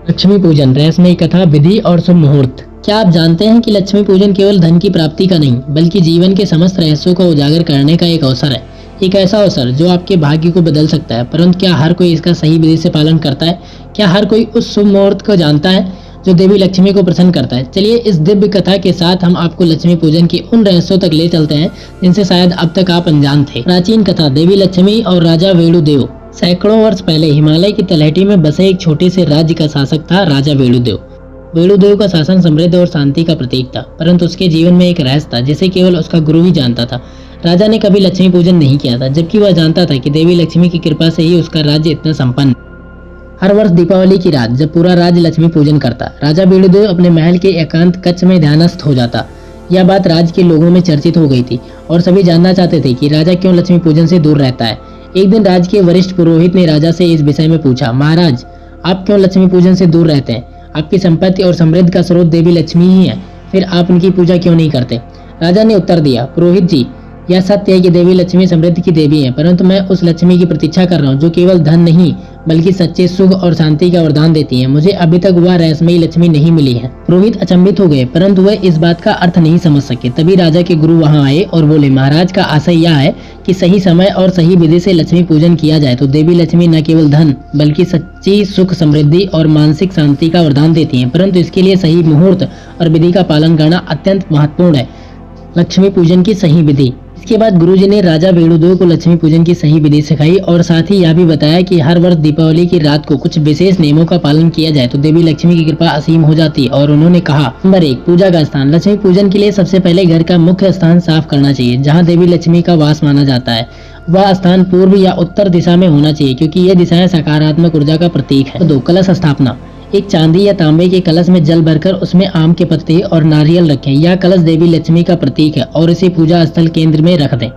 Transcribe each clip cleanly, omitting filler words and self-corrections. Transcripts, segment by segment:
लक्ष्मी पूजन, रहस्यमयी कथा, विधि और शुभ मुहूर्त। क्या आप जानते हैं कि लक्ष्मी पूजन केवल धन की प्राप्ति का नहीं बल्कि जीवन के समस्त रहस्यों को उजागर करने का एक अवसर है। एक ऐसा अवसर जो आपके भाग्य को बदल सकता है। परंतु क्या हर कोई इसका सही विधि से पालन करता है? क्या हर कोई उस शुभ मुहूर्त को जानता है जो देवी लक्ष्मी को प्रसन्न करता है? चलिए इस दिव्य कथा के साथ हम आपको लक्ष्मी पूजन के उन रहस्यों तक ले चलते हैं जिनसे शायद अब तक आप अनजान थे। प्राचीन कथा, देवी लक्ष्मी और राजा वेणुदेव। सैकड़ों वर्ष पहले हिमालय की तलहटी में बसे एक छोटे से राज्य का शासक था राजा वेणुदेव। वेणुदेव का शासन समृद्धि और शांति का प्रतीक था, परंतु उसके जीवन में एक रहस्य था जिसे केवल उसका गुरु ही जानता था। राजा ने कभी लक्ष्मी पूजन नहीं किया था, जबकि वह जानता था कि देवी लक्ष्मी की कृपा से ही उसका राज्य इतना संपन्न। हर वर्ष दीपावली की रात जब पूरा राज्य लक्ष्मी पूजन करता, राजा वेणुदेव अपने महल के एकांत कक्ष में ध्यानस्थ हो जाता। यह बात राज्य के लोगों में चर्चित हो गई थी और सभी जानना चाहते थे कि राजा क्यों लक्ष्मी पूजन से दूर रहता है। एक दिन राज्य के वरिष्ठ पुरोहित ने राजा से इस विषय में पूछा, महाराज, आप क्यों लक्ष्मी पूजन से दूर रहते हैं? आपकी संपत्ति और समृद्धि का स्रोत देवी लक्ष्मी ही है, फिर आप उनकी पूजा क्यों नहीं करते? राजा ने उत्तर दिया, पुरोहित जी, यह सत्य है कि देवी लक्ष्मी समृद्धि की देवी है, परंतु मैं उस लक्ष्मी की प्रतीक्षा कर रहा हूँ जो केवल धन नहीं बल्कि सच्चे सुख और शांति का वरदान देती है। मुझे अभी तक वह रहस्यमयी लक्ष्मी नहीं मिली है। पुरोहित अचंभित हो गए, परंतु वह इस बात का अर्थ नहीं समझ सके। तभी राजा के गुरु वहां आए और बोले, महाराज का आशय यह है कि सही समय और सही विधि से लक्ष्मी पूजन किया जाए तो देवी लक्ष्मी न केवल धन बल्कि सच्ची सुख, समृद्धि और मानसिक शांति का वरदान देती है, परंतु इसके लिए सही मुहूर्त और विधि का पालन करना अत्यंत महत्वपूर्ण है। लक्ष्मी पूजन की सही विधि। इसके बाद गुरुजी ने राजा वेणुदेव को लक्ष्मी पूजन की सही विधि सिखाई और साथ ही यह भी बताया कि हर वर्ष दीपावली की रात को कुछ विशेष नियमों का पालन किया जाए तो देवी लक्ष्मी की कृपा असीम हो जाती है। और उन्होंने कहा, नंबर 1, पूजा का स्थान। लक्ष्मी पूजन के लिए सबसे पहले घर का मुख्य स्थान साफ करना चाहिए जहाँ देवी लक्ष्मी का वास माना जाता है। वह स्थान पूर्व या उत्तर दिशा में होना चाहिए क्योंकि ये दिशाएं सकारात्मक ऊर्जा का प्रतीक है। 2, कलश स्थापना। एक चांदी या तांबे के कलश में जल भरकर उसमें आम के पत्ते और नारियल रखें। यह कलश देवी लक्ष्मी का प्रतीक है और इसे पूजा स्थल केंद्र में रख दें।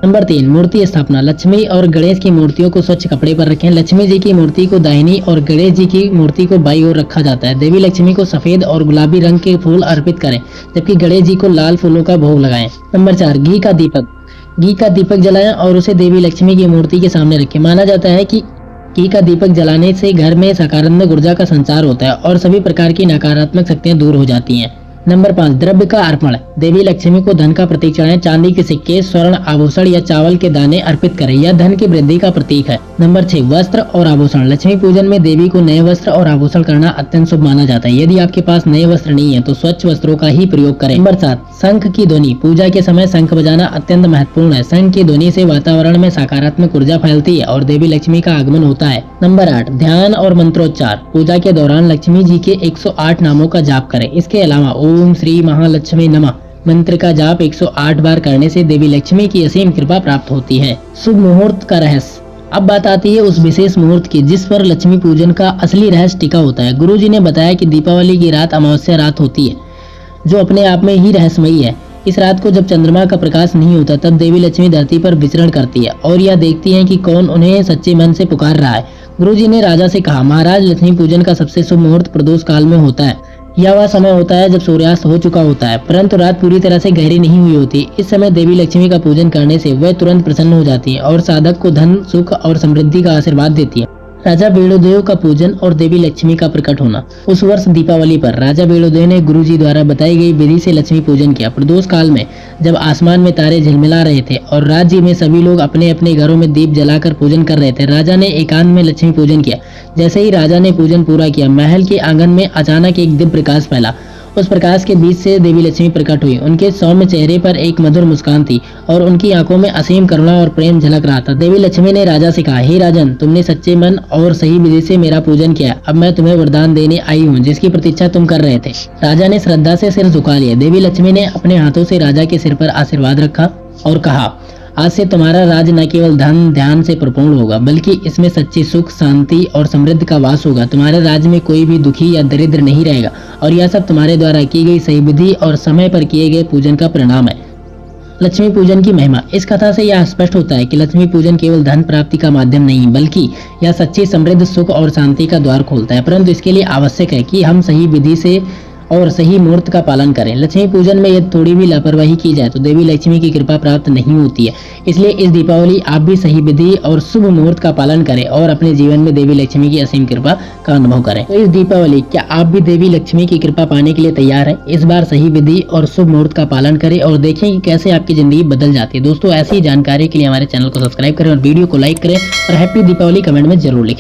नंबर 3, मूर्ति स्थापना। लक्ष्मी और गणेश की मूर्तियों को स्वच्छ कपड़े पर रखें। लक्ष्मी जी की मूर्ति को दाहिनी और गणेश जी की मूर्ति को बाईं ओर रखा जाता है। देवी लक्ष्मी को सफेद और गुलाबी रंग के फूल अर्पित करें जबकि गणेश जी को लाल फूलों का भोग लगाएं। नंबर 4, घी का दीपक। घी का दीपक जलाएं और उसे देवी लक्ष्मी की मूर्ति के सामने रखें। माना जाता है कि घी का दीपक जलाने से घर में सकारात्मक ऊर्जा का संचार होता है और सभी प्रकार की नकारात्मक शक्तियां दूर हो जाती हैं। नंबर 5, द्रव्य का अर्पण। देवी लक्ष्मी को धन का प्रतीक चढ़ाएं। चांदी के सिक्के, स्वर्ण आभूषण या चावल के दाने अर्पित करें। यह धन की वृद्धि का प्रतीक है। नंबर 6, वस्त्र और आभूषण। लक्ष्मी पूजन में देवी को नए वस्त्र और आभूषण करना अत्यंत शुभ माना जाता है। यदि आपके पास नए वस्त्र नहीं है तो स्वच्छ वस्त्रों का ही प्रयोग करें। नंबर 7, शंख की ध्वनि। पूजा के समय शंख बजाना अत्यंत महत्वपूर्ण है। शंख की ध्वनि से वातावरण में सकारात्मक ऊर्जा फैलती है और देवी लक्ष्मी का आगमन होता है। नंबर 8, ध्यान और मंत्रोच्चार। पूजा के दौरान लक्ष्मी जी के 108 नामों का जाप करें। इसके अलावा ओम श्री महालक्ष्मी नमः मंत्र का जाप 108 बार करने से देवी लक्ष्मी की असीम कृपा प्राप्त होती है। शुभ मुहूर्त का रहस्य। अब बात आती है उस विशेष मुहूर्त की जिस पर लक्ष्मी पूजन का असली रहस्य टिका होता है। गुरुजी ने बताया कि दीपावली की रात अमावस्या रात होती है जो अपने आप में ही रहस्यमयी है। इस रात को जब चंद्रमा का प्रकाश नहीं होता तब देवी लक्ष्मी धरती पर विचरण करती है और यह देखती है कि कौन उन्हें सच्चे मन से पुकार रहा है। गुरुजी ने राजा से कहा, महाराज, लक्ष्मी पूजन का सबसे शुभ मुहूर्त प्रदोष काल में होता है। यह वह समय होता है जब सूर्यास्त हो चुका होता है परंतु रात पूरी तरह से गहरी नहीं हुई होती। इस समय देवी लक्ष्मी का पूजन करने से वह तुरंत प्रसन्न हो जाती है और साधक को धन, सुख और समृद्धि का आशीर्वाद देती है। राजा वेणुदेव का पूजन और देवी लक्ष्मी का प्रकट होना। उस वर्ष दीपावली पर राजा वेणुदेव ने गुरुजी द्वारा बताई गई विधि से लक्ष्मी पूजन किया। प्रदोष काल में जब आसमान में तारे झिलमिला रहे थे और राज्य में सभी लोग अपने अपने घरों में दीप जलाकर पूजन कर रहे थे, राजा ने एकांत में लक्ष्मी पूजन किया। जैसे ही राजा ने पूजन पूरा किया, महल के आंगन में अचानक एक दिव्य प्रकाश फैला। उस प्रकाश के बीच से देवी लक्ष्मी प्रकट हुई। उनके सौम्य चेहरे पर एक मधुर मुस्कान थी और उनकी आंखों में असीम करुणा और प्रेम झलक रहा था। देवी लक्ष्मी ने राजा से कहा, हे राजन, तुमने सच्चे मन और सही विधि से मेरा पूजन किया। अब मैं तुम्हें वरदान देने आई हूँ जिसकी प्रतीक्षा तुम कर रहे थे। राजा ने श्रद्धा से सिर झुका लिया। देवी लक्ष्मी ने अपने हाथों से राजा के सिर पर आशीर्वाद रखा और कहा, आज से तुम्हारा राज न केवल धन ध्यान से परिपूर्ण होगा बल्कि इसमें सच्ची सुख, शांति और समृद्धि का वास होगा। तुम्हारे राज्य में कोई भी दुखी या दरिद्र नहीं रहेगा और यह सब तुम्हारे द्वारा की गई सही विधि और समय पर किए गए पूजन का परिणाम है। लक्ष्मी पूजन की महिमा। इस कथा से यह स्पष्ट होता है कि लक्ष्मी पूजन केवल धन प्राप्ति का माध्यम नहीं बल्कि यह सच्ची, समृद्ध, सुख और शांति का द्वार खोलता है, परंतु इसके लिए आवश्यक है कि हम सही विधि से और सही मुहूर्त का पालन करें। लक्ष्मी पूजन में यदि थोड़ी भी लापरवाही की जाए तो देवी लक्ष्मी की कृपा प्राप्त नहीं होती है। इसलिए इस दीपावली आप भी सही विधि और शुभ मुहूर्त का पालन करें और अपने जीवन में देवी लक्ष्मी की असीम कृपा का अनुभव करें। तो इस दीपावली क्या आप भी देवी लक्ष्मी की कृपा पाने के लिए तैयार हैं? इस बार सही विधि और शुभ मुहूर्त का पालन करें और देखें कि कैसे आपकी जिंदगी बदल जाती है। दोस्तों, ऐसी जानकारी के लिए हमारे चैनल को सब्सक्राइब करें और वीडियो को लाइक करें और हैप्पी दीपावली कमेंट में जरूर लिखें।